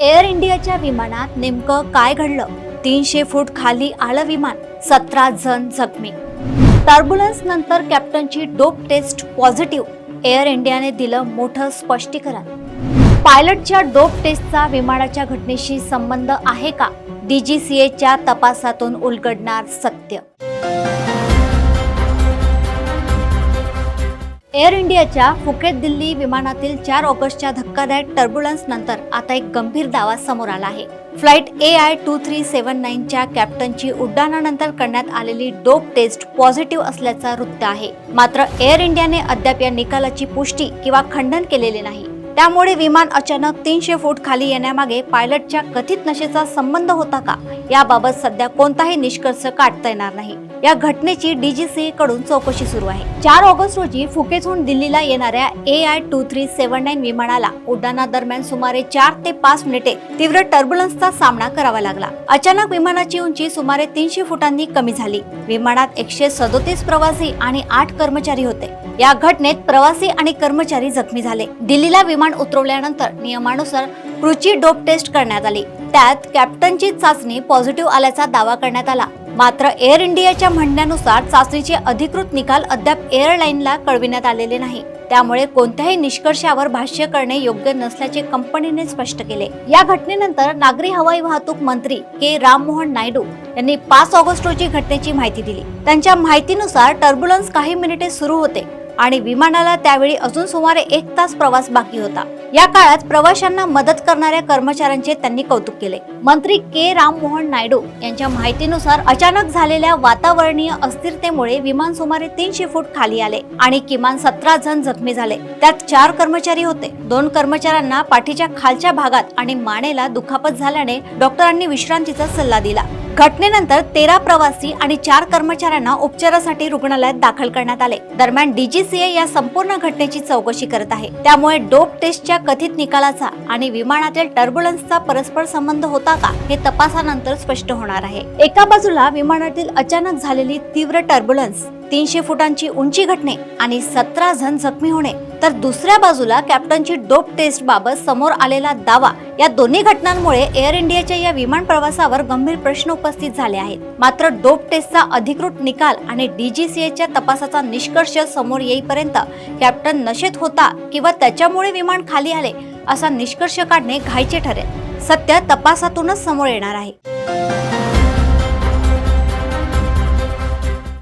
Air इंडियाच्या विमानात नेमकं काय घडलं? 300 फूट खाली आलं विमान, 17 जण जखमी. टर्ब्युलन्स नंतर कॅप्टनची डोप टेस्ट पॉझिटिव्ह. एअर इंडियाने दिलं मोठं स्पष्टीकरण. पायलटच्या डोप टेस्टचा विमानाच्या घटनेशी संबंध आहे का? DGCAच्या तपासातून उलगडणार सत्य. एअर इंडियाच्या फुकेत दिल्ली विमानातील 4 ऑगस्टच्या धक्कादायक टर्ब्युलन्स नंतर आता एक गंभीर दावा समोर आला आहे. फ्लाइट AI2379च्या कॅप्टनची उड्डाणानंतर करण्यात आलेली डोप टेस्ट पॉझिटिव्ह असल्याचा वृत्त आहे. मात्र एअर इंडियाने अद्याप या निकालाची पुष्टी किंवा खंडन केलेले नाही. त्यामुळे विमान अचानक 300 फूट खाली येण्यामागे पायलटच्या कथित नशेचा संबंध होता का, याबाबत सध्या कोणताही निष्कर्ष काढता येणार नाही. या घटनेची DGCA कडून चौकशी सुरू आहे. 4 ऑगस्ट रोजी फुकेतहून दिल्लीला येणाऱ्या AI2379 विमानाला उड्डाणादरम्यान सुमारे 4 ते 5 मिनिटे तीव्र टर्ब्युलन्सचा सामना करावा लागला. अचानक विमानाची उंची सुमारे 300 फुटांनी कमी झाली. विमानात 137 प्रवासी आणि 8 कर्मचारी होते. या घटनेत प्रवासी आणि कर्मचारी जखमी झाले. दिल्लीला विमान उतरवल्यानंतर नियमानुसार क्रूची डोप टेस्ट करण्यात आली. त्यात कॅप्टनची चाचणी पॉझिटिव्ह आल्याचा दावा करण्यात आला. मात्र एअर इंडियाच्या म्हणण्यानुसार चाचणीचे अधिकृत निकाल अद्याप एअरलाइनला कळविण्यात आलेले नाही. त्यामुळे कोणत्याही निष्कर्षावर भाष्य करणे योग्य नसल्याचे कंपनीने स्पष्ट केले. या घटनेनंतर नागरी हवाई वाहतूक मंत्री के राममोहन नायडू यांनी 5 ऑगस्ट रोजी घटनेची माहिती दिली. त्यांच्या माहितीनुसार टर्ब्युलन्स काही मिनिटे सुरू होते आणि विमानाला त्यावेळी अजून सुमारे 1 तास प्रवास बाकी होता. या काळात प्रवाशांना मदत करणाऱ्या कर्मचाऱ्यांचे त्यांनी कौतुक केले. मंत्री के राममोहन नायडू यांच्या माहितीनुसार अचानक झालेल्या वातावरणीय अस्थिरतेमुळे विमान सुमारे 300 फूट खाली आले आणि किमान 17 जण जखमी झाले. त्यात 4 कर्मचारी होते. 2 कर्मचाऱ्यांना पाठीच्या खालच्या भागात आणि मानेला दुखापत झाल्याने डॉक्टरांनी विश्रांतीचा सल्ला दिला. घटनेनंतर 13 प्रवासी आणि 4 कर्मचाऱ्यांना उपचारासाठी रुग्णालयात दाखल करण्यात आले. दरम्यान DGCA या संपूर्ण घटनेची चौकशी करत आहे. त्यामुळे डोप टेस्टच्या कथित निकालाचा आणि विमानातील टर्ब्युलन्सचा परस्पर संबंध होता का, हे तपासानंतर स्पष्ट होणार आहे. एका बाजूला विमानातील अचानक झालेली तीव्र टर्ब्युलन्स, 300 फुटांची उंची घटने आणि 17 जण जखमी होणे, तर दुसऱ्या बाजूला कॅप्टनची डोप टेस्ट बाबत समोर आलेला दावा. या दोन्ही घटनांमुळे एअर इंडियाच्या या विमान प्रवासावर गंभीर प्रश्न उपस्थित झाले आहेत. मात्र डोप टेस्टचा अधिकृत निकाल आणि DGCAच्या तपासाचा निष्कर्ष समोर येईपर्यंत कॅप्टन नशेत होता किंवा त्याच्यामुळे विमान खाली आले असा निष्कर्ष काढणे घाईचे ठरेल. सत्य तपासातूनच समोर येणार आहे.